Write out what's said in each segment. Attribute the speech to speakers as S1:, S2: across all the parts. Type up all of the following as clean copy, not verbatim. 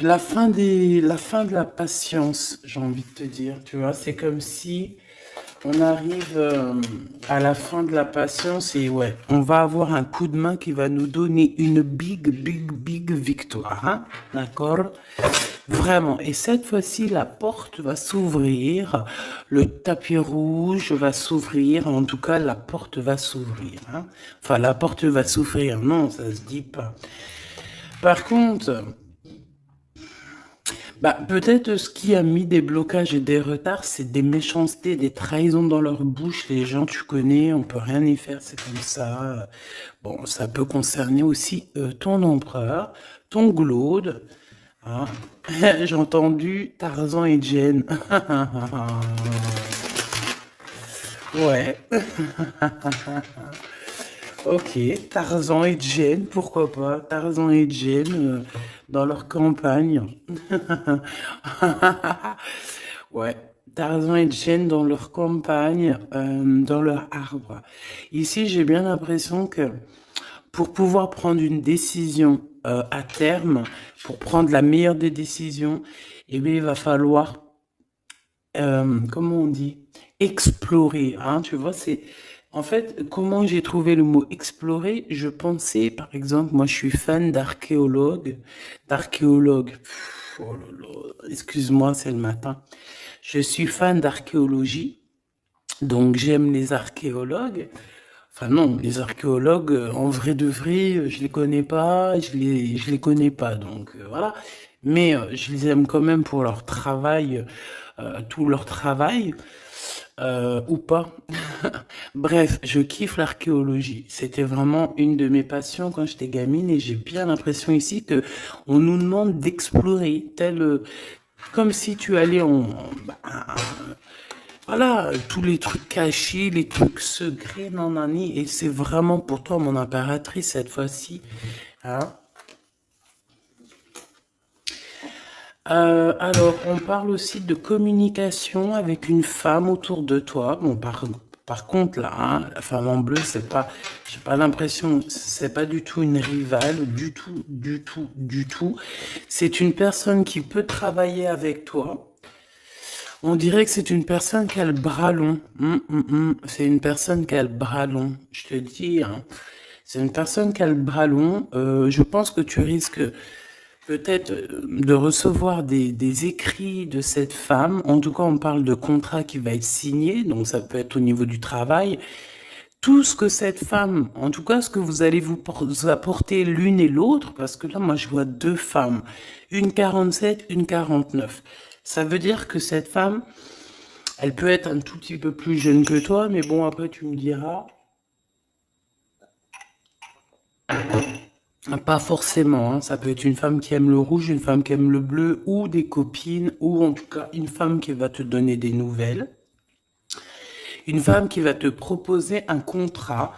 S1: la fin de la patience, j'ai envie de te dire, tu vois, c'est comme si on arrive à la fin de la patience et ouais, on va avoir un coup de main qui va nous donner une big victoire, hein, d'accord? Vraiment. Et cette fois-ci, la porte va s'ouvrir, le tapis rouge va s'ouvrir, en tout cas, la porte va s'ouvrir, hein. Enfin, la porte va s'ouvrir, non, ça se dit pas. Par contre, bah, peut-être ce qui a mis des blocages et des retards, c'est des méchancetés, des trahisons dans leur bouche. Les gens, tu connais, on peut rien y faire, c'est comme ça. Bon, ça peut concerner aussi ton empereur, ton glaude. Hein. J'ai entendu Tarzan et Jane. Ouais, ok. Tarzan et Jane, pourquoi pas? Tarzan et Jane dans leur campagne. Ouais, Tarzan et Jane dans leur campagne, dans leur arbre. Ici, j'ai bien l'impression que pour pouvoir prendre une décision à terme, pour prendre la meilleure des décisions, eh bien, il va falloir, comment on dit, explorer. Hein, tu vois, c'est en fait comment j'ai trouvé le mot explorer. Je pensais, par exemple, moi, je suis fan d'archéologue. Oh là là, excuse-moi, c'est le matin. Je suis fan d'archéologie, donc j'aime les archéologues. Enfin non, les archéologues, en vrai de vrai, je les connais pas, je les connais pas, donc voilà. Mais je les aime quand même pour leur travail, tout leur travail, ou pas. Bref, je kiffe l'archéologie. C'était vraiment une de mes passions quand j'étais gamine et j'ai bien l'impression ici que on nous demande d'explorer, comme si tu allais bah, voilà, tous les trucs cachés, les trucs secrets, nanani, et c'est vraiment pour toi, mon impératrice, cette fois-ci. Hein. Alors, on parle aussi de communication avec une femme autour de toi. Bon, par contre, là, hein, la femme en bleu, c'est pas, j'ai pas l'impression, c'est pas du tout une rivale, du tout, du tout, du tout. C'est une personne qui peut travailler avec toi. On dirait que c'est une personne qui a le bras long. C'est une personne qui a le bras long. Je te dis, hein. C'est une personne qui a le bras long. Je pense que tu risques peut-être de recevoir des écrits de cette femme. En tout cas, on parle de contrat qui va être signé. Donc, ça peut être au niveau du travail. Tout ce que cette femme, en tout cas, ce que vous allez vous apporter l'une et l'autre, parce que là, moi, je vois deux femmes. Une 47, une 49. Ça veut dire que cette femme, elle peut être un tout petit peu plus jeune que toi, mais bon, après tu me diras, pas forcément, hein. Ça peut être une femme qui aime le rouge, une femme qui aime le bleu, ou des copines, ou en tout cas une femme qui va te donner des nouvelles, une femme qui va te proposer un contrat,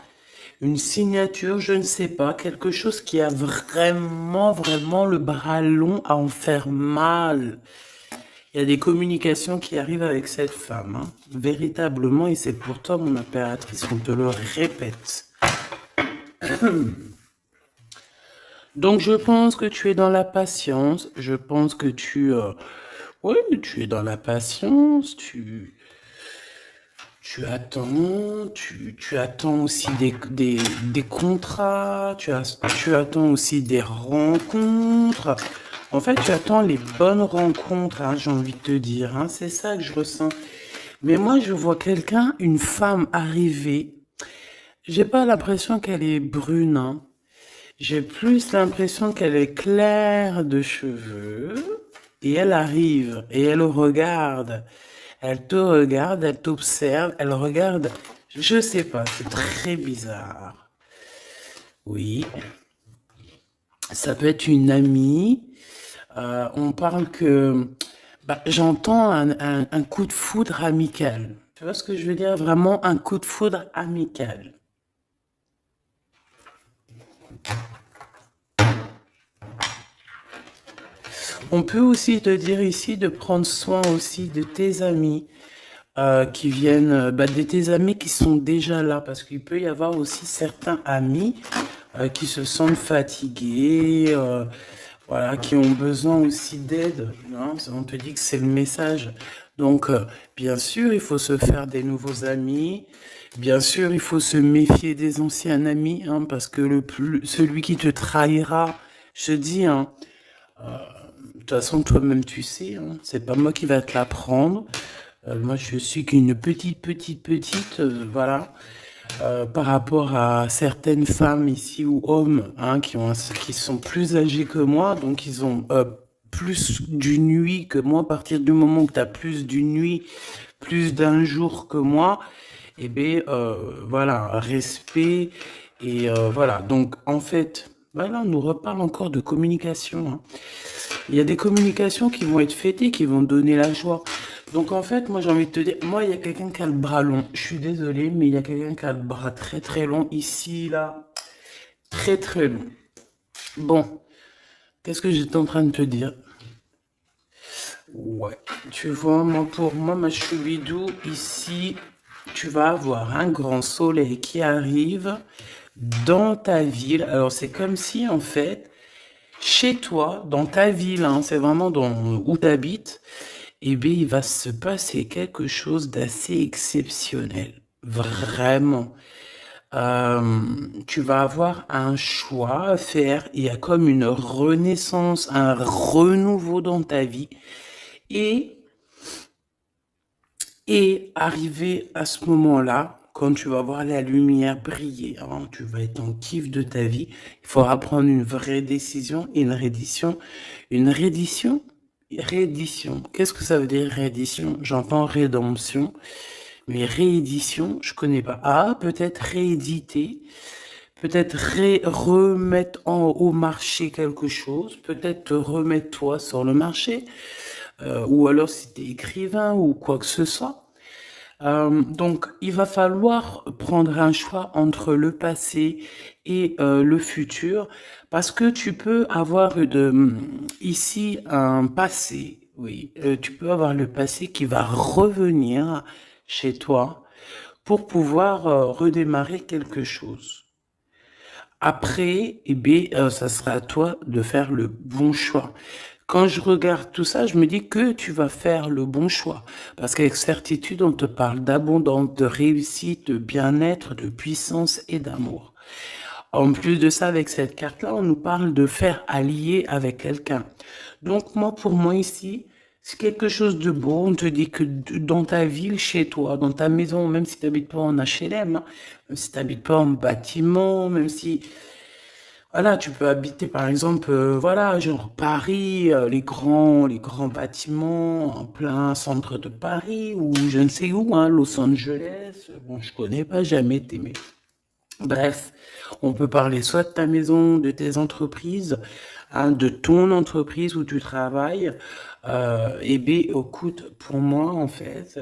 S1: une signature, je ne sais pas, quelque chose qui a vraiment le bras long à en faire mal. Il y a des communications qui arrivent avec cette femme, hein, véritablement, et c'est pour toi, mon impératrice, on te le répète. Donc je pense que tu es dans la patience, je pense que oui, tu es dans la patience, tu attends aussi des contrats, tu attends aussi des rencontres. En fait, tu attends les bonnes rencontres, hein, j'ai envie de te dire, hein, c'est ça que je ressens. Mais moi, je vois quelqu'un, une femme arriver. J'ai pas l'impression qu'elle est brune, hein. J'ai plus l'impression qu'elle est claire de cheveux et elle arrive et elle regarde. Elle te regarde, elle t'observe, elle regarde. Je sais pas, c'est très bizarre. Oui, ça peut être une amie. On parle que bah, j'entends un coup de foudre amical. Tu vois ce que je veux dire? Vraiment un coup de foudre amical. On peut aussi te dire ici de prendre soin aussi de tes amis qui viennent, bah, de tes amis qui sont déjà là, parce qu'il peut y avoir aussi certains amis qui se sentent fatigués. voilà, qui ont besoin aussi d'aide, hein. On te dit que c'est le message. Donc, bien sûr, il faut se faire des nouveaux amis. Bien sûr, il faut se méfier des anciens amis, hein, parce que celui qui te trahira, je te dis, hein, de toute façon, toi-même, tu sais, hein, c'est pas moi qui va te l'apprendre. Moi, je suis qu'une petite, voilà, par rapport à certaines femmes ici ou hommes, hein, qui sont plus âgés que moi, donc ils ont plus d'une nuit que moi. À partir du moment que tu as plus d'une nuit, plus d'un jour que moi, eh bien, voilà, respect. Et voilà, donc en fait, voilà, on nous reparle encore de communication, hein. Il y a des communications qui vont être fêtées, qui vont donner la joie. Donc en fait, moi j'ai envie de te dire, moi il y a quelqu'un qui a le bras long. Je suis désolée, mais il y a quelqu'un qui a le bras très long ici, là, très long. Bon, qu'est-ce que j'étais en train de te dire? Ouais, tu vois, moi pour moi, ma choubidou, ici, tu vas avoir un grand soleil qui arrive dans ta ville. Alors c'est comme si en fait, chez toi, dans ta ville, hein, c'est vraiment dans où tu habites, eh bien, il va se passer quelque chose d'assez exceptionnel. Vraiment. Tu vas avoir un choix à faire. Il y a comme une renaissance, un renouveau dans ta vie. Et, et arrivé à ce moment-là, quand tu vas voir la lumière briller, hein, tu vas être en kiff de ta vie, il faudra prendre une vraie décision, une reddition. Une reddition? Réédition. Qu'est-ce que ça veut dire réédition? J'entends rédemption, mais réédition, je connais pas. Ah, peut-être rééditer, peut-être remettre au marché quelque chose, peut-être te remettre toi sur le marché, ou alors si t'es écrivain ou quoi que ce soit. Donc, il va falloir prendre un choix entre le passé et le futur, parce que tu peux avoir ici un passé, oui, tu peux avoir le passé qui va revenir chez toi pour pouvoir redémarrer quelque chose. Après, eh bien, ça sera à toi de faire le bon choix. Quand je regarde tout ça, je me dis que tu vas faire le bon choix. Parce qu'avec certitude, on te parle d'abondance, de réussite, de bien-être, de puissance et d'amour. En plus de ça, avec cette carte-là, on nous parle de faire allier avec quelqu'un. Donc, moi, pour moi ici, c'est quelque chose de beau. On te dit que dans ta ville, chez toi, dans ta maison, même si tu n'habites pas en HLM, hein, même si tu n'habites pas en bâtiment, même si voilà, tu peux habiter par exemple, voilà, genre Paris, les grands bâtiments en plein centre de Paris ou je ne sais où, hein, Los Angeles. Bon, je connais pas, jamais été, mais bref, on peut parler soit de ta maison, de tes entreprises, hein, de ton entreprise où tu travailles. Eh bien, écoute, pour moi, en fait,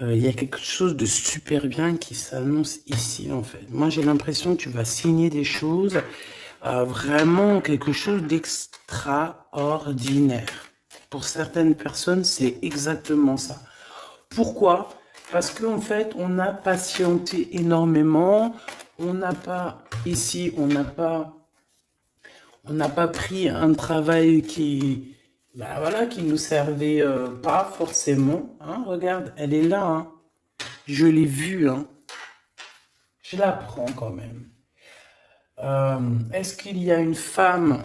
S1: il y a quelque chose de super bien qui s'annonce ici, en fait. Moi, j'ai l'impression que tu vas signer des choses, vraiment quelque chose d'extraordinaire. Pour certaines personnes, c'est exactement ça. Pourquoi? Parce qu'en fait, on a patienté énormément. On n'a pas, ici, on n'a pas pris un travail qui, bah voilà, qui nous servait pas forcément, hein. Regarde, elle est là, hein. Je l'ai vue, hein. Je la prends quand même. Est-ce qu'il y a une femme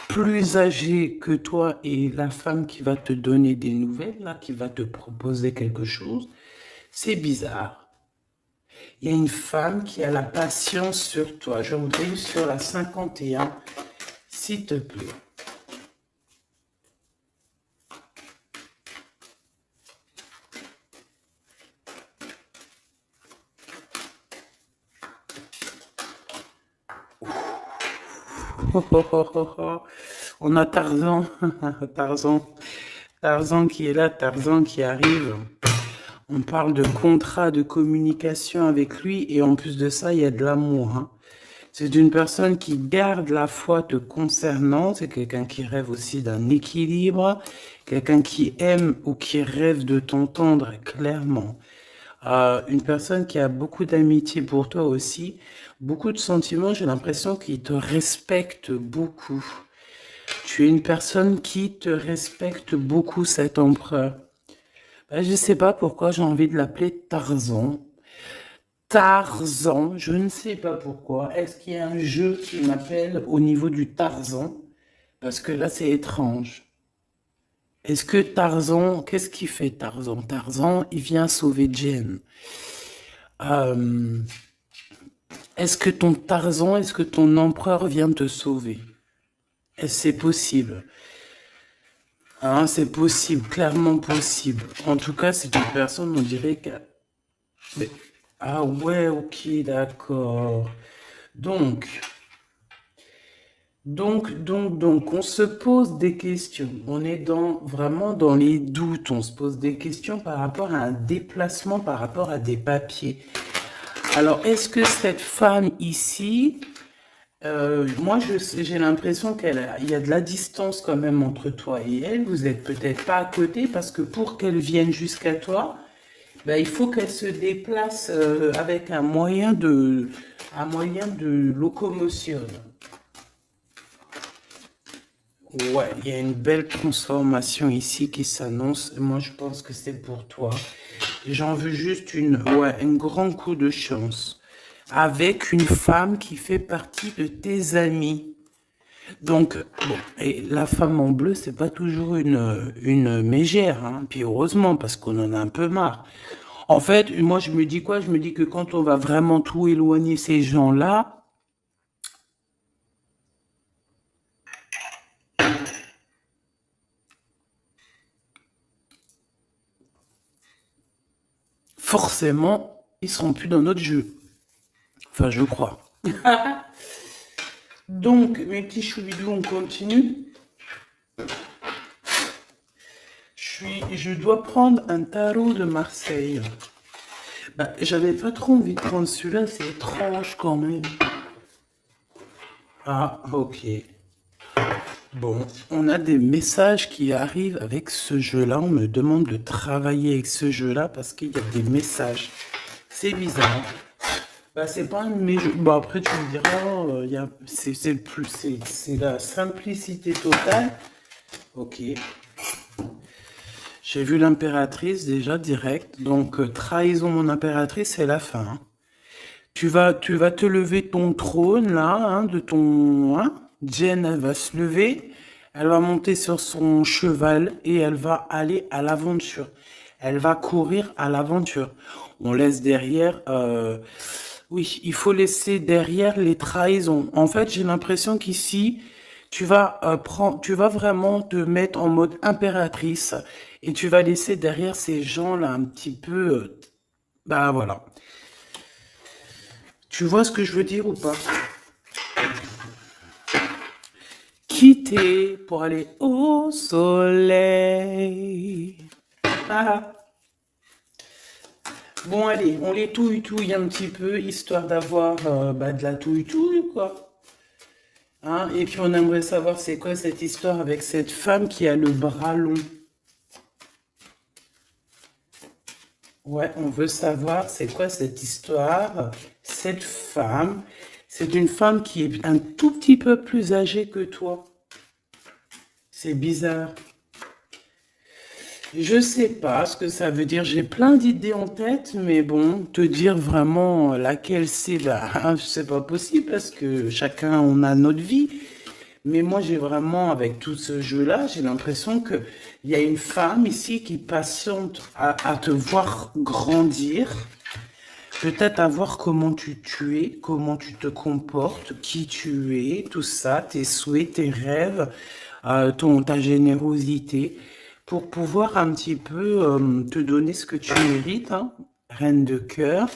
S1: plus âgée que toi et la femme qui va te donner des nouvelles, là, qui va te proposer quelque chose? C'est bizarre. Il y a une femme qui a la patience sur toi. Je voudrais sur la 51, s'il te plaît. On a Tarzan, Tarzan, Tarzan qui est là, Tarzan qui arrive. On parle de contrat de communication avec lui et en plus de ça, il y a de l'amour, hein. C'est une personne qui garde la foi te concernant, c'est quelqu'un qui rêve aussi d'un équilibre, quelqu'un qui aime ou qui rêve de t'entendre clairement. Une personne qui a beaucoup d'amitié pour toi aussi, beaucoup de sentiments, j'ai l'impression qu'il te respecte beaucoup. Tu es une personne qui te respecte beaucoup, cet empereur. Ben, je ne sais pas pourquoi j'ai envie de l'appeler Tarzan. Tarzan, je ne sais pas pourquoi. Est-ce qu'il y a un jeu qui m'appelle au niveau du Tarzan? Parce que là, c'est étrange. Est-ce que Tarzan, qu'est-ce qu'il fait Tarzan? Tarzan, il vient sauver Jen. Euh, est-ce que ton Tarzan, est-ce que ton empereur vient te sauver? Est-ce que c'est possible? Hein, c'est possible, clairement possible. En tout cas, c'est une personne, on dirait que... Mais- Ah ouais, ok, d'accord. Donc, donc, on se pose des questions. On est vraiment dans les doutes. On se pose des questions par rapport à un déplacement, par rapport à des papiers. Alors, est-ce que cette femme ici, moi, j'ai l'impression il y a de la distance quand même entre toi et elle. Vous êtes peut-être pas à côté parce que pour qu'elle vienne jusqu'à toi, ben, il faut qu'elle se déplace avec un moyen de locomotion. Ouais, il y a une belle transformation ici qui s'annonce. Moi, je pense que c'est pour toi. J'en veux juste un grand coup de chance. Avec une femme qui fait partie de tes amis. Donc, bon, et la femme en bleu, c'est pas toujours une mégère, hein. Puis heureusement, parce qu'on en a un peu marre. En fait, moi, je me dis quoi? Je me dis que quand on va vraiment tout éloigner ces gens-là, forcément, ils seront plus dans notre jeu. Enfin, je crois. Donc, mes petits choubidous, on continue. Je dois prendre un tarot de Marseille. Bah, j'avais pas trop envie de prendre celui-là, c'est étrange quand même. Ah, ok. Bon, on a des messages qui arrivent avec ce jeu-là. On me demande de travailler avec ce jeu-là parce qu'il y a des messages. C'est bizarre. Bah, c'est pas un de mes jeux. Bon, après, tu me diras, c'est le plus, c'est la simplicité totale. Ok. J'ai vu l'impératrice déjà direct. Donc, trahison mon impératrice, c'est la fin, hein. Tu vas te lever ton trône là, hein, de ton, hein. Jen, elle va se lever, elle va monter sur son cheval et elle va aller à l'aventure. Elle va courir à l'aventure. On laisse derrière, oui, il faut laisser derrière les trahisons. En fait, j'ai l'impression qu'ici, tu vas vraiment te mettre en mode impératrice et tu vas laisser derrière ces gens-là un petit peu, bah voilà. Tu vois ce que je veux dire ou pas? Quitter pour aller au soleil. Ah. Bon, allez, on les touille un petit peu, histoire d'avoir de la touille, quoi. Hein, et puis on aimerait savoir c'est quoi cette histoire avec cette femme qui a le bras long. Ouais, on veut savoir c'est quoi cette histoire. Cette femme, c'est une femme qui est un tout petit peu plus âgée que toi. C'est bizarre. Je sais pas ce que ça veut dire. J'ai plein d'idées en tête, mais bon, te dire vraiment laquelle c'est, bah, c'est pas possible parce que chacun on a notre vie. Mais moi, j'ai vraiment, avec tout ce jeu-là, j'ai l'impression que il y a une femme ici qui patiente à te voir grandir, peut-être à voir comment tu es, comment tu te comportes, qui tu es, tout ça, tes souhaits, tes rêves, ta générosité, pour pouvoir un petit peu te donner ce que tu mérites, hein, reine de cœur.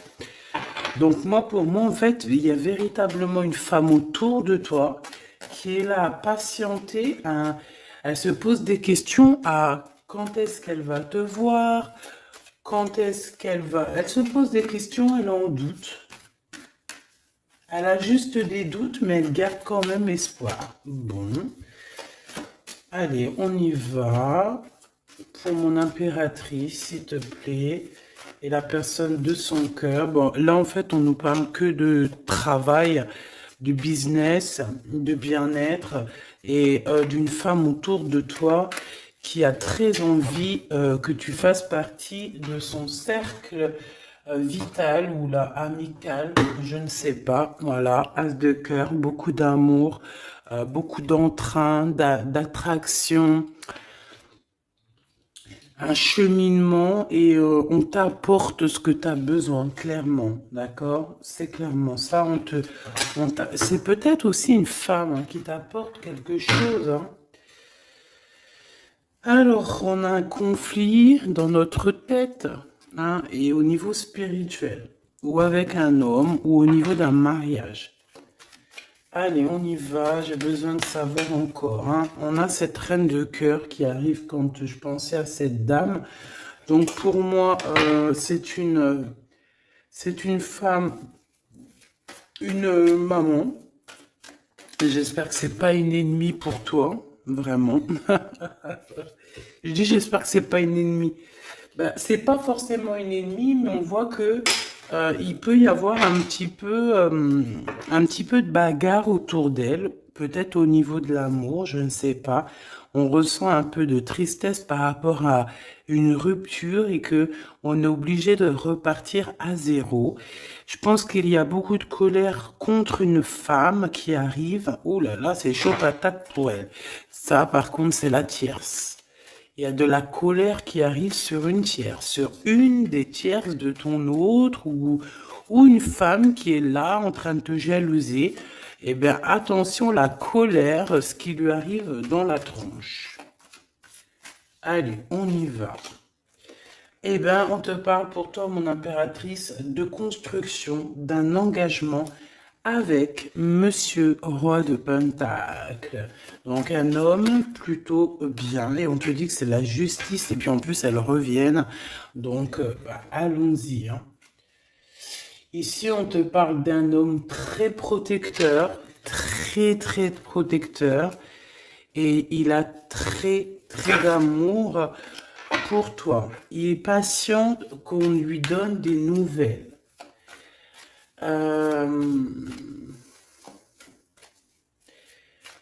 S1: Donc moi, pour moi, en fait, il y a véritablement une femme autour de toi qui est là à patienter. Elle se pose des questions à quand est-ce qu'elle va te voir, quand est-ce qu'elle va... Elle se pose des questions, elle en doute. Elle a juste des doutes, mais elle garde quand même espoir. Bon. Allez, on y va. Pour mon impératrice, s'il te plaît. Et la personne de son cœur. Bon, là, en fait, on nous parle que de travail du business, de bien-être et d'une femme autour de toi qui a très envie que tu fasses partie de son cercle vital ou là amical, je ne sais pas. Voilà, as de cœur, beaucoup d'amour, beaucoup d'entrain, d'attraction, un cheminement et on t'apporte ce que tu as besoin, clairement, d'accord? C'est clairement ça. C'est peut-être aussi une femme hein, qui t'apporte quelque chose. Hein. Alors, on a un conflit dans notre tête hein, et au niveau spirituel, ou avec un homme, ou au niveau d'un mariage. Allez, on y va, j'ai besoin de savoir encore. Hein. On a cette reine de cœur qui arrive quand je pensais à cette dame. Donc pour moi, c'est une femme, une maman. J'espère que c'est pas une ennemie pour toi, vraiment. Je dis j'espère que c'est pas une ennemie. Ben, c'est pas forcément une ennemie, mais on voit que il peut y avoir un petit peu de bagarre autour d'elle, peut-être au niveau de l'amour, je ne sais pas. On ressent un peu de tristesse par rapport à une rupture et que on est obligé de repartir à zéro. Je pense qu'il y a beaucoup de colère contre une femme qui arrive. Oh là là, c'est chaud patate pour elle. Ça, par contre, c'est la tierce. Il y a de la colère qui arrive sur une tierce, sur une des tierces de ton autre ou une femme qui est là en train de te jalouser. Eh bien, attention, la colère, ce qui lui arrive dans la tronche. Allez, on y va. Eh bien, on te parle pour toi, mon impératrice, de construction, d'un engagement avec Monsieur Roi de Pentacle. Donc un homme plutôt bien, et on te dit que c'est la justice, et puis en plus elles reviennent. Donc allons-y. Hein. Ici on te parle d'un homme très protecteur, très protecteur, et il a très d'amour pour toi. Il est patient qu'on lui donne des nouvelles.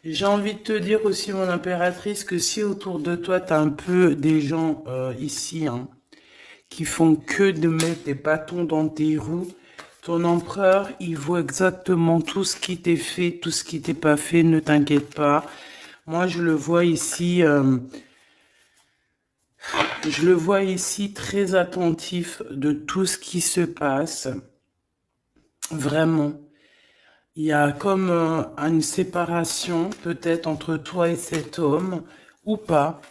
S1: J'ai envie de te dire aussi, mon impératrice, que si autour de toi, tu as un peu des gens ici hein, qui font que de mettre des bâtons dans tes roues, ton empereur, il voit exactement tout ce qui t'est fait, tout ce qui t'est pas fait, ne t'inquiète pas. Moi, je le vois ici très attentif de tout ce qui se passe. Vraiment. Il y a comme une séparation peut-être entre toi et cet homme, ou pas.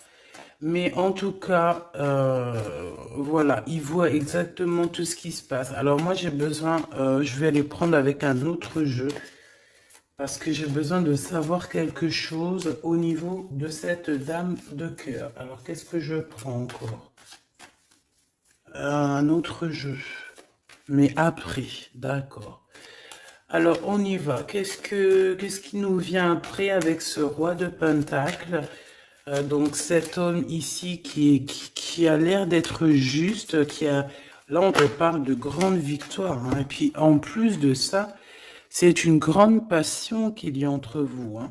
S1: Mais en tout cas, voilà, il voit exactement tout ce qui se passe. Alors moi, j'ai besoin, je vais aller prendre avec un autre jeu, parce que j'ai besoin de savoir quelque chose au niveau de cette dame de cœur. Alors, qu'est-ce que je prends encore? Un autre jeu. Mais après, d'accord. Alors, on y va. Qu'est-ce qui nous vient après avec ce roi de Pentacle? Donc, cet homme ici qui a l'air d'être juste, là, on te parle de grande victoire. Hein. Et puis, en plus de ça, c'est une grande passion qu'il y a entre vous. Hein.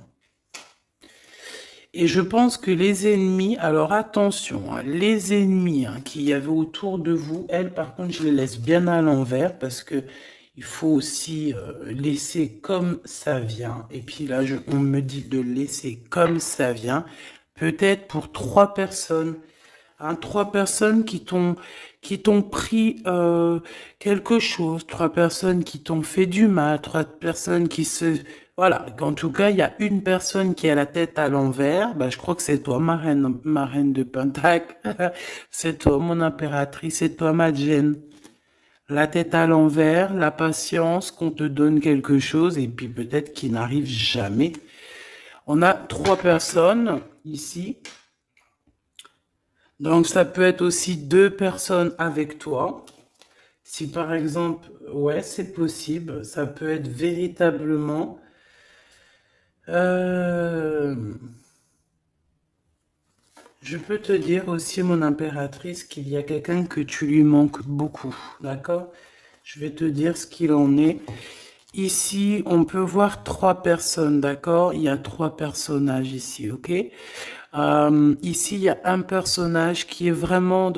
S1: Et je pense que les ennemis, alors attention, hein, les ennemis hein, qu'il y avait autour de vous, elles, par contre, je les laisse bien à l'envers parce que il faut aussi laisser comme ça vient. Et puis là, on me dit de laisser comme ça vient. Peut-être pour 3 personnes. Hein, 3 personnes qui t'ont pris quelque chose. 3 personnes qui t'ont fait du mal. 3 personnes qui se... Voilà. En tout cas, il y a une personne qui a la tête à l'envers. Bah, je crois que c'est toi, ma reine de Pentacle. C'est toi, mon impératrice. C'est toi, ma Gêne. La tête à l'envers, la patience, qu'on te donne quelque chose et puis peut-être qu'il n'arrive jamais. On a 3 personnes ici. Donc ça peut être aussi 2 personnes avec toi. Si par exemple, ouais, c'est possible. Ça peut être véritablement... Je peux te dire aussi, mon impératrice, qu'il y a quelqu'un que tu lui manques beaucoup, d'accord? Je vais te dire ce qu'il en est. Ici, on peut voir 3 personnes, d'accord? Il y a 3 personnages ici, ok? Ici, il y a un personnage qui est vraiment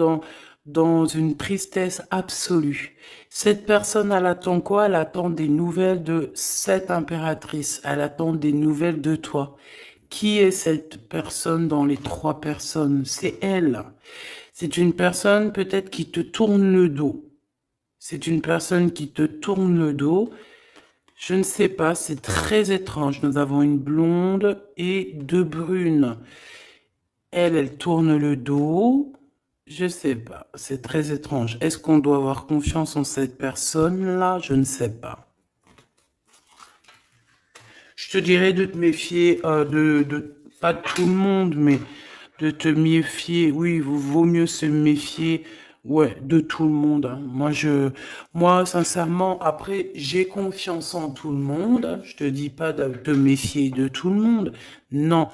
S1: dans une tristesse absolue. Cette personne, elle attend quoi? Elle attend des nouvelles de cette impératrice. Elle attend des nouvelles de toi. Qui est cette personne dans les 3 personnes? C'est elle. C'est une personne peut-être qui te tourne le dos. C'est une personne qui te tourne le dos. Je ne sais pas, c'est très étrange. Nous avons une blonde et 2 brunes. Elle tourne le dos. Je sais pas, c'est très étrange. Est-ce qu'on doit avoir confiance en cette personne-là? Je ne sais pas. Je te dirais de te méfier pas de tout le monde, mais de te méfier. Oui, vaut mieux se méfier, ouais, de tout le monde, hein. Moi, sincèrement, après, j'ai confiance en tout le monde. Je te dis pas de te méfier de tout le monde. Non.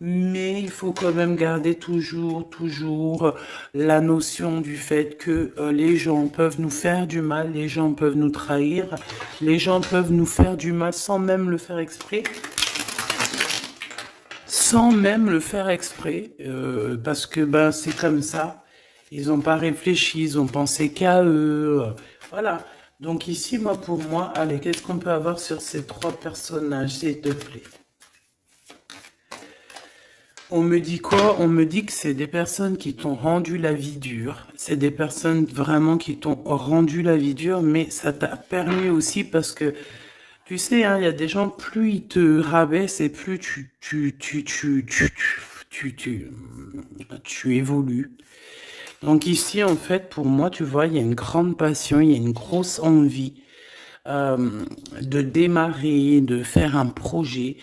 S1: Mais il faut quand même garder toujours la notion du fait que les gens peuvent nous faire du mal, les gens peuvent nous trahir, les gens peuvent nous faire du mal sans même le faire exprès, parce que ben c'est comme ça. Ils n'ont pas réfléchi, ils ont pensé qu'à eux, voilà. Donc ici, pour moi, allez, qu'est-ce qu'on peut avoir sur ces 3 personnages, s'il te plaît? On me dit quoi? On me dit que c'est des personnes qui t'ont rendu la vie dure. C'est des personnes vraiment qui t'ont rendu la vie dure, mais ça t'a permis aussi parce que, tu sais, hein, il y a des gens, plus ils te rabaissent et plus tu évolues. Donc ici, en fait, pour moi, tu vois, il y a une grande passion, il y a une grosse envie de démarrer, de faire un projet.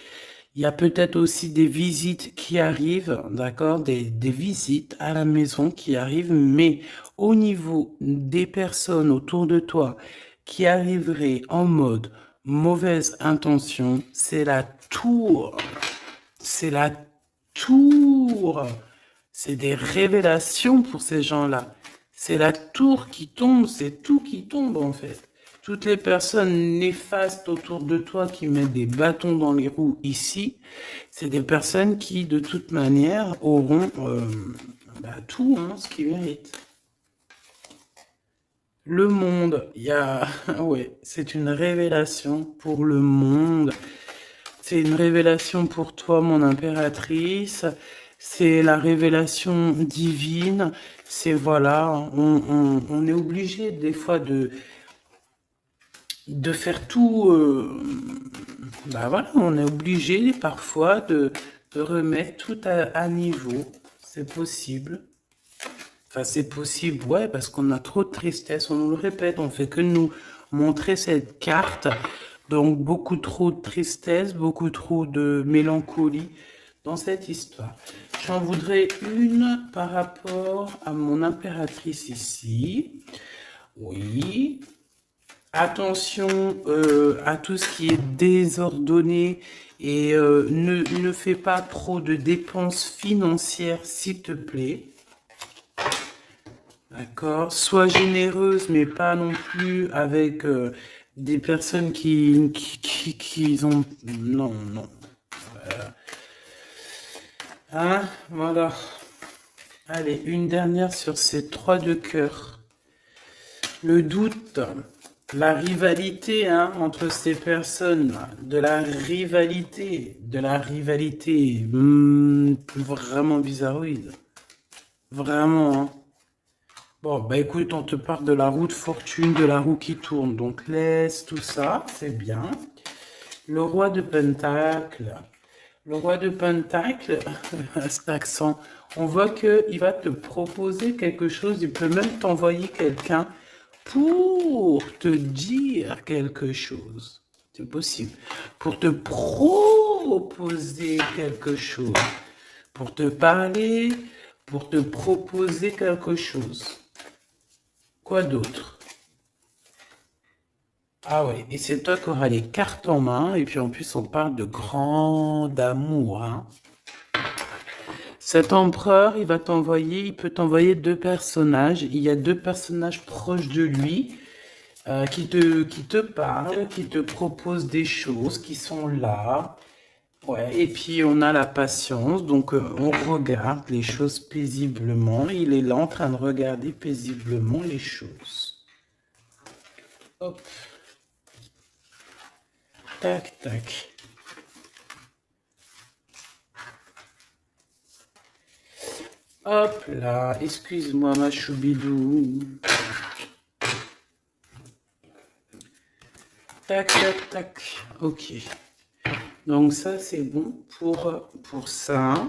S1: Il y a peut-être aussi des visites qui arrivent, d'accord, des visites à la maison qui arrivent, mais au niveau des personnes autour de toi qui arriveraient en mode mauvaise intention, c'est la tour. C'est la tour. C'est des révélations pour ces gens-là. C'est la tour qui tombe, c'est tout qui tombe en fait. Toutes les personnes néfastes autour de toi qui mettent des bâtons dans les roues ici, c'est des personnes qui de toute manière auront tout, hein, ce qu'ils méritent. Le monde, il y a... ouais, c'est une révélation pour le monde. C'est une révélation pour toi, mon impératrice. C'est la révélation divine. C'est voilà, on est obligé des fois de faire tout. Bah voilà, on est obligé parfois de remettre tout à niveau. C'est possible. Enfin, c'est possible, ouais, parce qu'on a trop de tristesse. On nous le répète, on fait que nous montrer cette carte. Donc, beaucoup trop de tristesse, beaucoup trop de mélancolie dans cette histoire. J'en voudrais une par rapport à mon impératrice ici. Oui. Attention à tout ce qui est désordonné et ne fais pas trop de dépenses financières, s'il te plaît. D'accord. Sois généreuse, mais pas non plus avec des personnes qui ont... Non, non. Hein, voilà. Allez, une dernière sur ces 3 de cœur. Le doute, la rivalité hein, entre ces personnes, de la rivalité, vraiment bizarroïde. Vraiment, hein. Bon, bah écoute, on te parle de la roue de fortune, de la roue qui tourne. Donc laisse tout ça, c'est bien. Le roi de Pentacle. Le roi de Pentacle, cet accent, on voit qu'il va te proposer quelque chose. Il peut même t'envoyer quelqu'un pour te dire quelque chose. C'est possible. Pour te proposer quelque chose. Pour te parler, pour te proposer quelque chose. Quoi d'autre? Ah ouais, et c'est toi qui auras les cartes en main, et puis en plus on parle de grand amour, hein. Cet empereur, il peut t'envoyer 2 personnages, il y a 2 personnages proches de lui, qui te parle, qui te propose des choses qui sont là. Ouais, et puis on a la patience, donc on regarde les choses paisiblement. Il est là en train de regarder paisiblement les choses. Hop, tac, tac. Hop là, excuse-moi ma choubidou. Tac, tac, tac. Ok. Donc ça, c'est bon pour ça.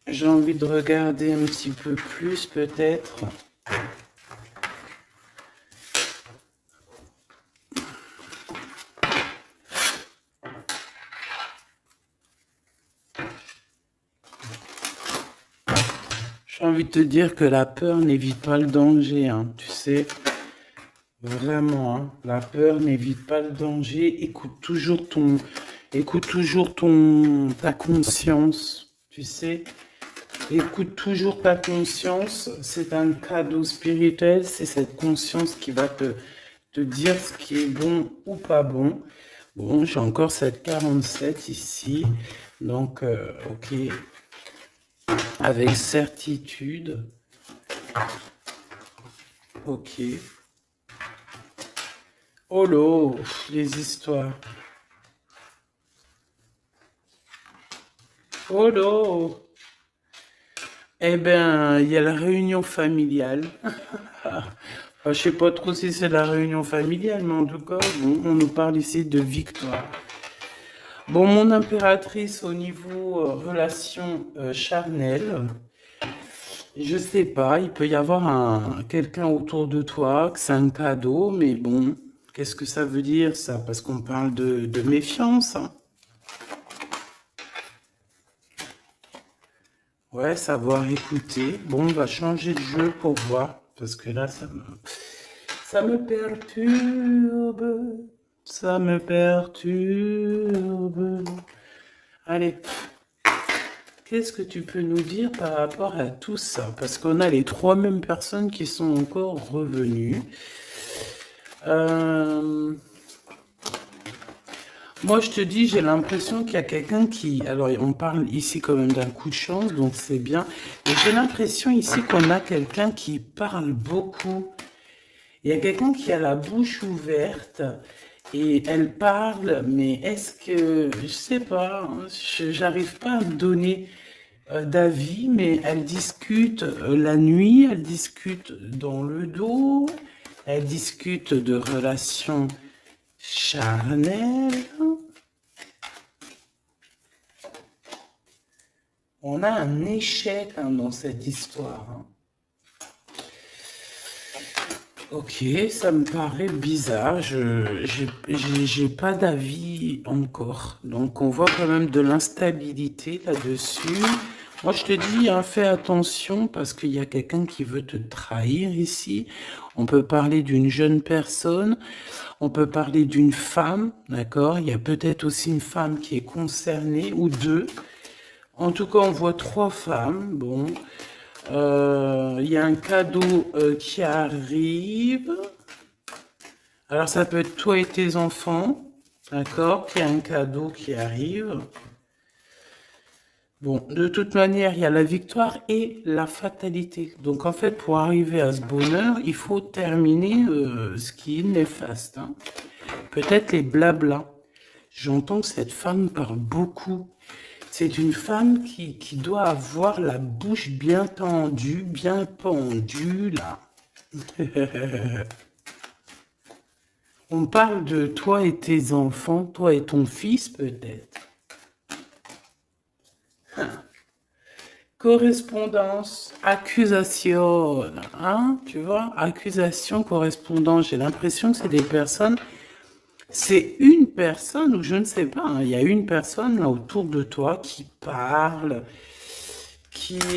S1: J'ai envie de regarder un petit peu plus, peut-être. J'ai envie de te dire que la peur n'évite pas le danger, hein, tu sais. Vraiment, hein, la peur n'évite pas le danger. Écoute toujours ta conscience, tu sais. Écoute toujours ta conscience. C'est un cadeau spirituel. C'est cette conscience qui va te dire ce qui est bon ou pas bon. Bon, j'ai encore cette 47 ici. Donc, ok. Avec certitude. Ok. Oh là, les histoires. Oh là. Eh ben, il y a la réunion familiale. Enfin, je sais pas trop si c'est la réunion familiale, mais en tout cas, bon, on nous parle ici de victoire. Bon, mon impératrice au niveau relation charnelle, je sais pas, il peut y avoir quelqu'un autour de toi, que c'est un cadeau, mais bon, qu'est-ce que ça veut dire ça? Parce qu'on parle de méfiance, hein. Ouais, savoir écouter. Bon, on va changer de jeu pour voir, parce que là, ça me perturbe. Ça me perturbe. Allez, qu'est-ce que tu peux nous dire par rapport à tout ça? Parce qu'on a les trois mêmes personnes qui sont encore revenues. Moi, je te dis, j'ai l'impression qu'il y a quelqu'un qui... Alors, on parle ici quand même d'un coup de chance, donc c'est bien. Et j'ai l'impression ici qu'on a quelqu'un qui parle beaucoup. Il y a quelqu'un qui a la bouche ouverte et elle parle, mais est-ce que... Je sais pas, hein, j'arrive pas à me donner d'avis, mais elle discute la nuit, elle discute dans le dos, elle discute de relations charnel. On a un échec hein, dans cette histoire. Hein. Ok, ça me paraît bizarre. J'ai pas d'avis encore. Donc on voit quand même de l'instabilité là-dessus. Moi je te dis, hein, fais attention parce qu'il y a quelqu'un qui veut te trahir ici. On peut parler d'une jeune personne. On peut parler d'une femme, d'accord? Il y a peut-être aussi une femme qui est concernée, ou deux. En tout cas, on voit trois femmes. Bon, il y a un cadeau qui arrive. Alors, ça peut être toi et tes enfants, d'accord? Il y a un cadeau qui arrive. Bon, de toute manière, il y a la victoire et la fatalité. Donc, en fait, pour arriver à ce bonheur, il faut terminer ce qui est néfaste. Hein. Peut-être les blablas. J'entends que cette femme parle beaucoup. C'est une femme qui doit avoir la bouche bien tendue, bien pendue, là. On parle de toi et tes enfants, toi et ton fils, peut-être. Correspondance, accusation, hein, tu vois, accusation, correspondance. J'ai l'impression que c'est des personnes, c'est une personne, ou je ne sais pas, hein, il y a une personne là autour de toi qui parle, qui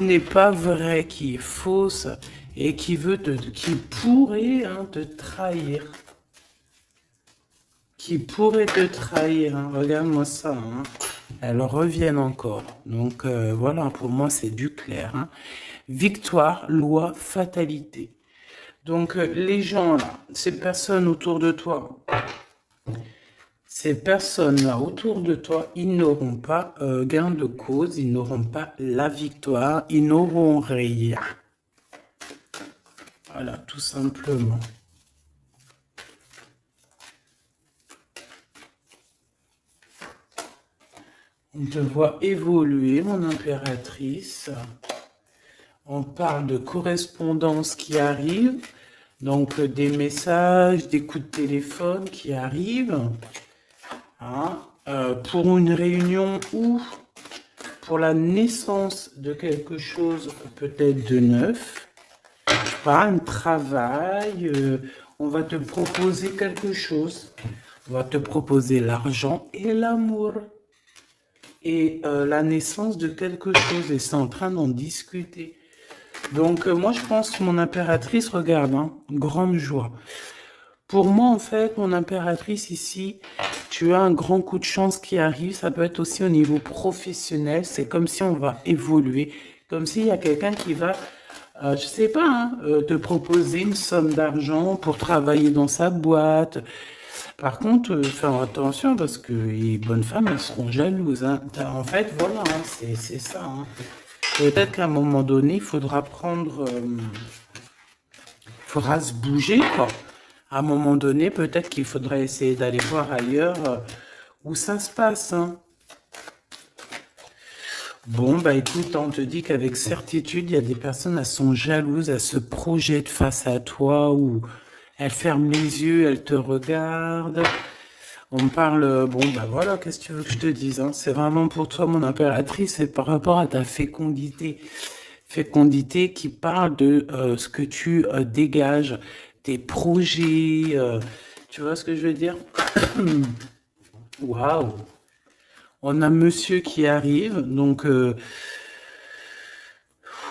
S1: n'est pas vraie, qui est fausse, et qui pourrait hein, te trahir. Qui pourrait te trahir, hein. Regarde-moi ça, hein. elles reviennent encore. Donc voilà, pour moi, c'est du clair. Hein. Victoire, loi, fatalité. Donc les gens là, ces personnes autour de toi, ces personnes-là autour de toi, ils n'auront pas gain de cause, ils n'auront pas la victoire, ils n'auront rien. Voilà, tout simplement. On te voit évoluer, mon impératrice. On parle de correspondance qui arrive, donc des messages, des coups de téléphone qui arrivent. Hein, pour une réunion ou pour la naissance de quelque chose peut-être de neuf. Pas un travail, on va te proposer quelque chose. On va te proposer l'argent et l'amour. Et la naissance de quelque chose. Et c'est en train d'en discuter. Donc moi je pense que mon impératrice, regarde, hein, grande joie. Pour moi en fait, mon impératrice ici, tu as un grand coup de chance qui arrive. Ça peut être aussi au niveau professionnel. C'est comme si on va évoluer. Comme s'il y a quelqu'un qui va, je sais pas, hein, te proposer une somme d'argent pour travailler dans sa boîte. Par contre, faire attention parce que les bonnes femmes, elles seront jalouses. Hein. En fait, voilà, hein, c'est ça. Hein. Peut-être qu'à un moment donné, il faudra prendre... faudra se bouger, quoi. À un moment donné, peut-être qu'il faudrait essayer d'aller voir ailleurs où ça se passe. Hein. Bon, bah écoute, on te dit qu'avec certitude, il y a des personnes, elles sont jalouses, elles se projettent face à toi ou elles ferment les yeux, elles te regardent. On me parle, bon, bah voilà, qu'est-ce que tu veux que je te dise, hein? C'est vraiment pour toi, mon impératrice, c'est par rapport à ta fécondité. Fécondité qui parle de ce que tu dégages, tes projets, tu vois ce que je veux dire? Waouh! On a monsieur qui arrive, donc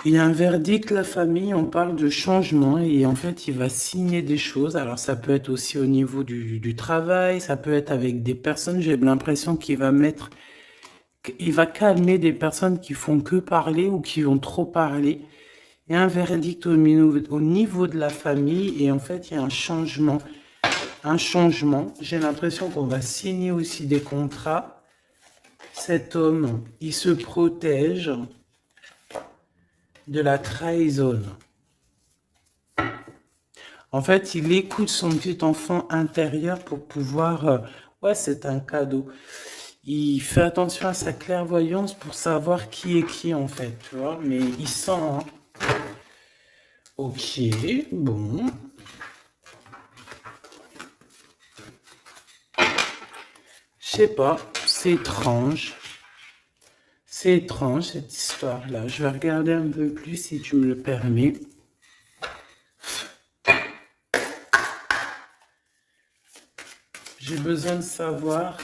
S1: il y a un verdict, la famille, on parle de changement et en fait, il va signer des choses. Alors, ça peut être aussi au niveau du travail, ça peut être avec des personnes. J'ai l'impression il va calmer des personnes qui font que parler ou qui vont trop parler. Il y a un verdict au niveau de la famille et en fait, il y a un changement. Un changement. J'ai l'impression qu'on va signer aussi des contrats. Cet homme, il se protège de la trahison. En fait, il écoute son petit enfant intérieur pour pouvoir... ouais, c'est un cadeau. Il fait attention à sa clairvoyance pour savoir qui est qui, en fait, tu vois. Mais il sent... Hein. Ok, bon. Je sais pas, c'est étrange. C'est étrange, cette histoire-là. Je vais regarder un peu plus, si tu me le permets. J'ai besoin de savoir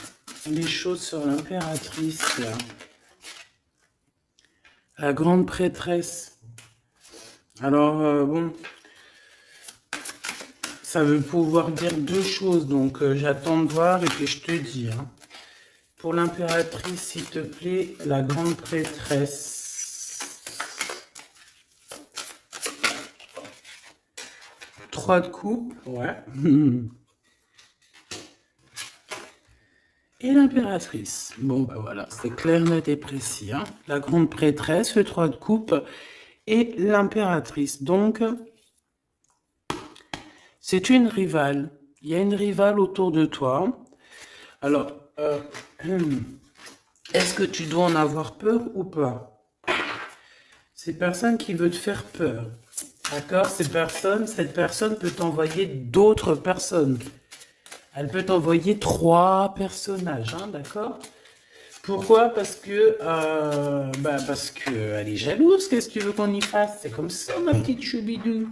S1: les choses sur l'impératrice, là. La grande prêtresse. Alors, bon, ça veut pouvoir dire deux choses, donc j'attends de voir et puis je te dis. Hein. Pour l'impératrice, s'il te plaît, la grande prêtresse. 3 de coupe, ouais. Et l'impératrice. Bon, bah voilà, c'est clair, net et précis. Hein. La grande prêtresse, le 3 de coupe et l'impératrice. Donc, c'est une rivale. Il y a une rivale autour de toi. Alors, est-ce que tu dois en avoir peur ou pas? Ces personnes qui veulent te faire peur. D'accord? Cette personne peut t'envoyer d'autres personnes. Elle peut t'envoyer 3 personnages, hein, d'accord? Pourquoi? Parce que elle est jalouse. Qu'est-ce que tu veux qu'on y fasse? C'est comme ça, ma petite choubidou.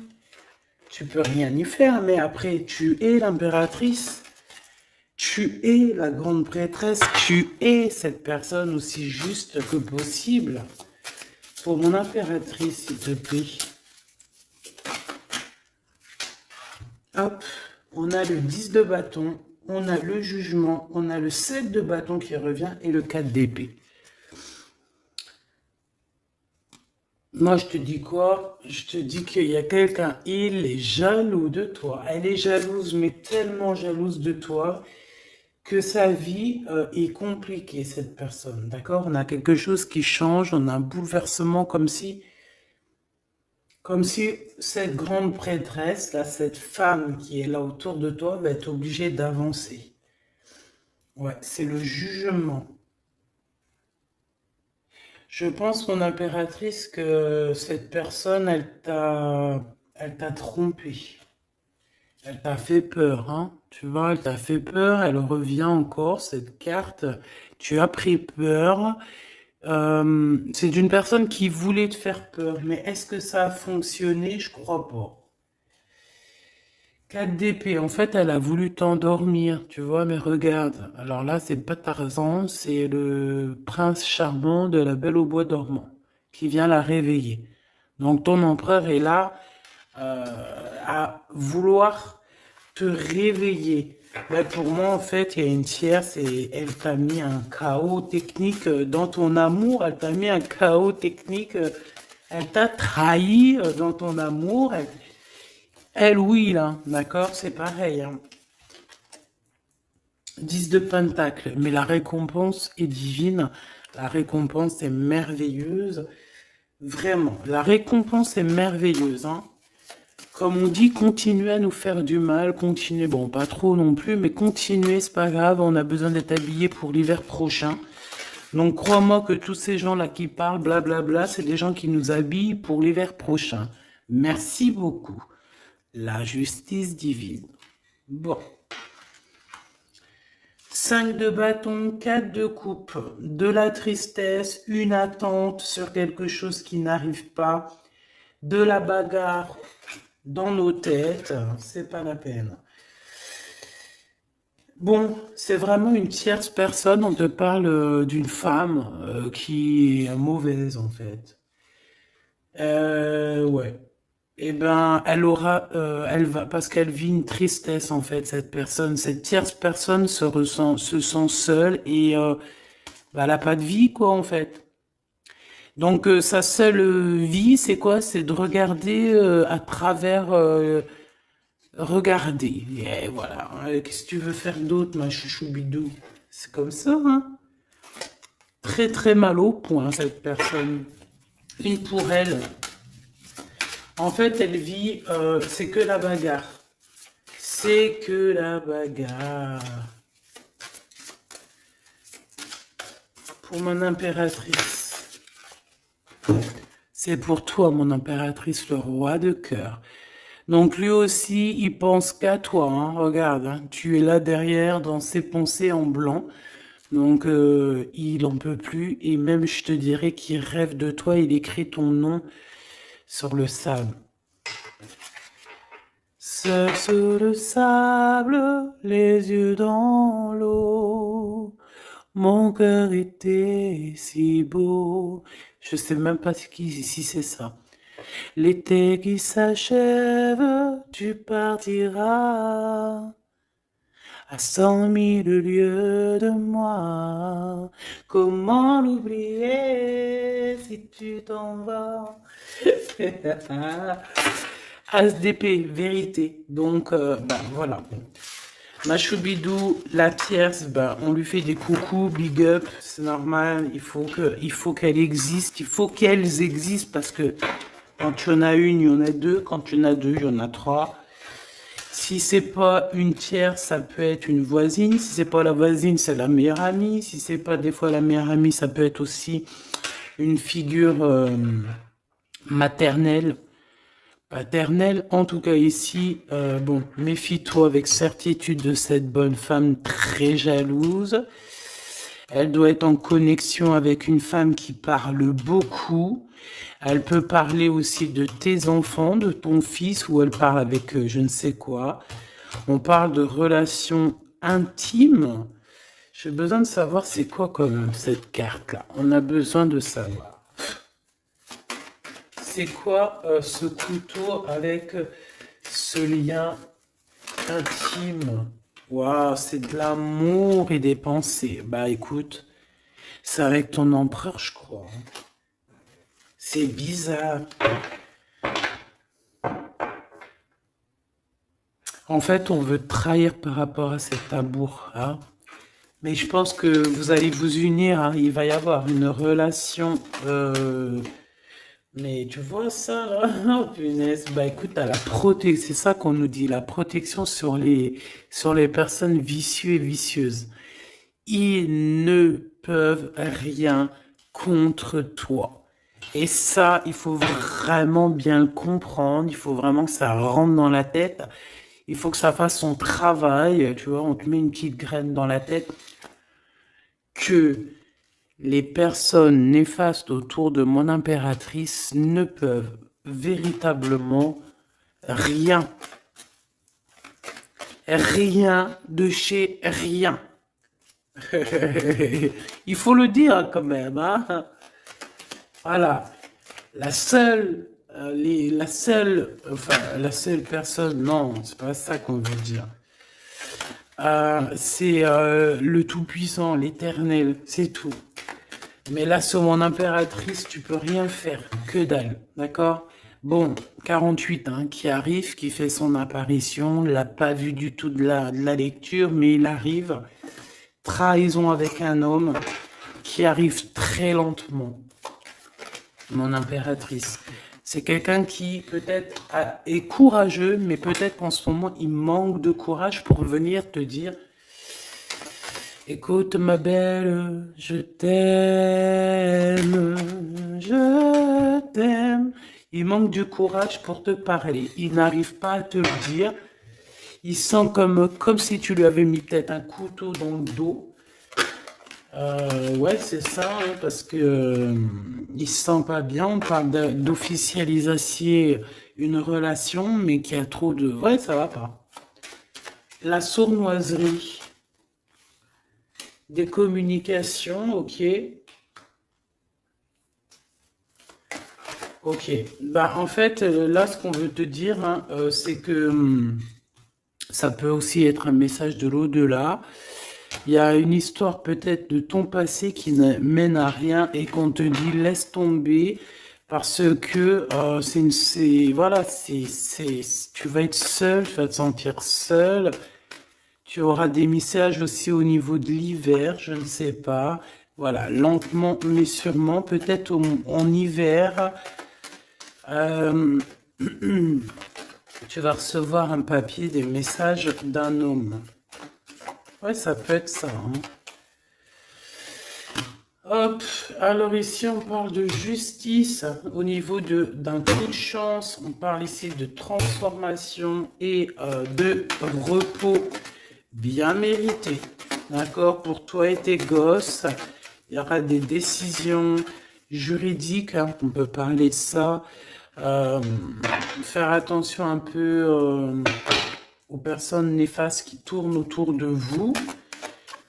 S1: Tu peux rien y faire, mais après, tu es l'impératrice. Tu es la grande prêtresse. Tu es cette personne aussi juste que possible. Pour mon impératrice, s'il te plaît. Hop, on a le 10 de bâton. on a le jugement, on a le 7 de bâton qui revient et le 4 d'épée. Moi, je te dis quoi? Je te dis qu'il y a quelqu'un, il est jaloux de toi. Elle est jalouse, mais tellement jalouse de toi que sa vie est compliquée, cette personne. D'accord? On a quelque chose qui change, on a un bouleversement comme si cette grande prêtresse, là, cette femme qui est là autour de toi, va être obligée d'avancer. Ouais, c'est le jugement. Je pense, mon impératrice, que cette personne, elle t'a trompé. Elle t'a fait peur, hein. Tu vois, elle t'a fait peur, elle revient encore, cette carte. Tu as pris peur. C'est d'une personne qui voulait te faire peur, mais est-ce que ça a fonctionné? Je crois pas. 4 d'épée, en fait, elle a voulu t'endormir, tu vois, mais regarde. Alors là, c'est pas Tarzan, c'est le prince charmant de la Belle au bois dormant qui vient la réveiller. Donc ton empereur est là à vouloir te réveiller. Mais pour moi, en fait, il y a une tierce et elle t'a mis un chaos technique dans ton amour. Elle t'a mis un chaos technique. Elle t'a trahi dans ton amour. Elle, oui, là, d'accord, c'est pareil. Hein. 10 de Pentacle, mais la récompense est divine. La récompense est merveilleuse. Vraiment, la récompense est merveilleuse. Hein. Comme on dit, continuez à nous faire du mal, continuez, bon, pas trop non plus, mais continuez, c'est pas grave, on a besoin d'être habillés pour l'hiver prochain. Donc crois-moi que tous ces gens-là qui parlent, blablabla, c'est des gens qui nous habillent pour l'hiver prochain. Merci beaucoup. La justice divine. Bon. 5 de bâton, 4 de coupe, de la tristesse, une attente sur quelque chose qui n'arrive pas, de la bagarre dans nos têtes, c'est pas la peine. Bon, c'est vraiment une tierce personne, on te parle d'une femme qui est mauvaise en fait. Ouais. Eh ben, elle va, parce qu'elle vit une tristesse en fait, cette personne, cette tierce personne se sent seule et bah, elle a pas de vie quoi en fait. Donc sa seule vie, c'est quoi? C'est de regarder à travers, regarder. Et voilà. Qu'est-ce que tu veux faire d'autre, ma chouchou bidou? C'est comme ça, hein? Très très mal au point cette personne. Une pour elle. En fait, elle vit, c'est que la bagarre. C'est que la bagarre. Pour mon impératrice. C'est pour toi, mon impératrice, le roi de cœur. Donc lui aussi, il pense qu'à toi. Hein. Regarde, hein, tu es là derrière dans ses pensées en blanc. Donc il en peut plus. Et même, je te dirais qu'il rêve de toi. Il écrit ton nom sur le sable. Seul sur le sable, les yeux dans l'eau. Mon cœur était si beau. Je sais même pas si c'est ça. L'été qui s'achève, tu partiras à 100 000 lieues de moi. Comment l'oublier si tu t'en vas? As d'épée, vérité. Donc, ben voilà. Ma choubidou, la tierce, ben, on lui fait des coucous, big up, c'est normal. Il faut qu'elle existe, il faut qu'elles existent parce que quand tu en as une, il y en a deux. Quand tu en as deux, il y en a trois. Si c'est pas une tierce, ça peut être une voisine. Si c'est pas la voisine, c'est la meilleure amie. Si c'est pas des fois la meilleure amie, ça peut être aussi une figure maternelle, paternelle. En tout cas ici, bon, méfie-toi avec certitude de cette bonne femme très jalouse. Elle doit être en connexion avec une femme qui parle beaucoup. Elle peut parler aussi de tes enfants, de ton fils, ou elle parle avec je ne sais quoi. On parle de relations intimes. J'ai besoin de savoir c'est quoi quand même cette carte-là. On a besoin de savoir. C'est quoi ce couteau avec ce lien intime? Waouh, c'est de l'amour et des pensées. Bah écoute, c'est avec ton empereur, je crois. C'est bizarre. En fait, on veut te trahir par rapport à cet amour, hein. Mais je pense que vous allez vous unir, hein. Il va y avoir une relation. Mais tu vois ça, là? Oh, punaise. Bah écoute, t'as la protection. C'est ça qu'on nous dit, la protection sur les personnes vicieuses et vicieuses. Ils ne peuvent rien contre toi. Et ça, il faut vraiment bien le comprendre. Il faut vraiment que ça rentre dans la tête. Il faut que ça fasse son travail. Tu vois, on te met une petite graine dans la tête que les personnes néfastes autour de mon impératrice ne peuvent véritablement rien. Rien de chez rien. Il faut le dire quand même, hein. Voilà. La seule personne, non, c'est pas ça qu'on veut dire. C'est le Tout-Puissant, l'Éternel, c'est tout. Mais là, sur mon impératrice, tu peux rien faire, que dalle, d'accord? Bon, 48, hein, qui arrive, qui fait son apparition, l'a pas vu du tout de la lecture, mais il arrive. Trahison avec un homme qui arrive très lentement. Mon impératrice. C'est quelqu'un qui peut-être est courageux, mais peut-être qu'en ce moment, il manque de courage pour venir te dire, écoute ma belle, je t'aime, je t'aime. Il manque du courage pour te parler. Il n'arrive pas à te le dire. Il sent comme si tu lui avais mis peut-être un couteau dans le dos. Ouais, c'est ça, hein, parce que il se sent pas bien. On parle d'officialiser une relation, mais qui a trop de... Ouais, ça va pas. La sournoiserie des communications, ok. Ok. Bah, en fait, là, ce qu'on veut te dire, hein, c'est que ça peut aussi être un message de l'au-delà. Il y a une histoire peut-être de ton passé qui ne mène à rien et qu'on te dit laisse tomber parce que voilà, tu vas être seul, tu vas te sentir seul. Tu auras des messages aussi au niveau de l'hiver, je ne sais pas. Voilà, lentement mais sûrement, peut-être en hiver, euh, tu vas recevoir un papier, des messages d'un homme. Ouais, ça peut être ça, hein. Hop, alors ici on parle de justice au niveau d'un coup de chance, on parle ici de transformation et de repos bien mérité, d'accord, pour toi et tes gosses. Il y aura des décisions juridiques, hein, on peut parler de ça. Faire attention un peu aux personnes néfastes qui tournent autour de vous.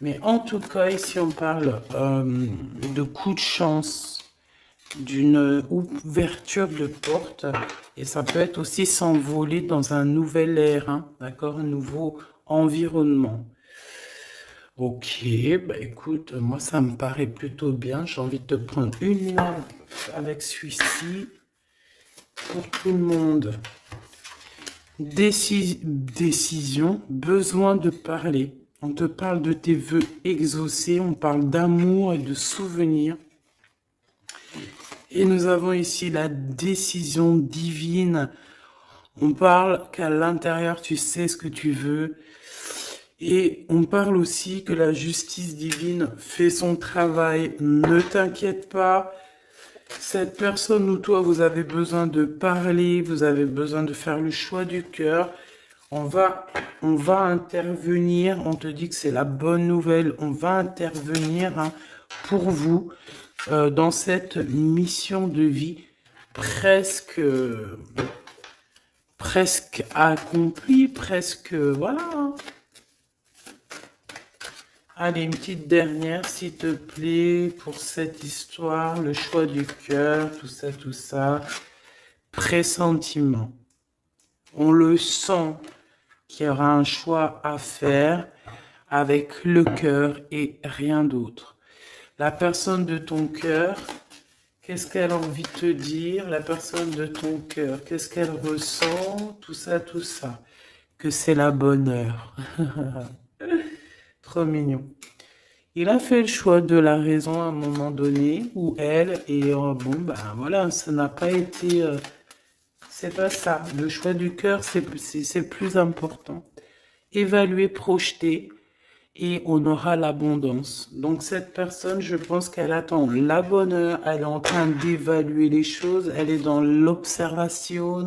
S1: Mais en tout cas, ici, on parle de coup de chance, d'une ouverture de porte. Et ça peut être aussi s'envoler dans un nouvel air, hein, d'accord, un nouveau environnement. Ok, bah écoute, moi, ça me paraît plutôt bien. J'ai envie de te prendre une lampe avec celui-ci pour tout le monde. Décision, besoin de parler. On te parle de tes vœux exaucés, on parle d'amour et de souvenirs. Et nous avons ici la décision divine. On parle qu'à l'intérieur, tu sais ce que tu veux. Et on parle aussi que la justice divine fait son travail. Ne t'inquiète pas. Cette personne ou toi, vous avez besoin de parler, vous avez besoin de faire le choix du cœur. On va intervenir, on te dit que c'est la bonne nouvelle, on va intervenir, hein, pour vous dans cette mission de vie presque accomplie, presque, voilà, hein. Allez, une petite dernière, s'il te plaît, pour cette histoire, le choix du cœur, tout ça, tout ça. Pressentiment. On le sent. qu'il y aura un choix à faire avec le cœur et rien d'autre. La personne de ton cœur, qu'est-ce qu'elle a envie de te dire? La personne de ton cœur, qu'est-ce qu'elle ressent? Tout ça, tout ça. Que c'est la bonne heure. Trop mignon. Il a fait le choix de la raison à un moment donné, ou elle, et bon, ben voilà, ça n'a pas été... c'est pas ça. Le choix du cœur, c'est le plus important. Évaluer, projeter, et on aura l'abondance. Donc cette personne, je pense qu'elle attend la bonne heure, elle est en train d'évaluer les choses, elle est dans l'observation,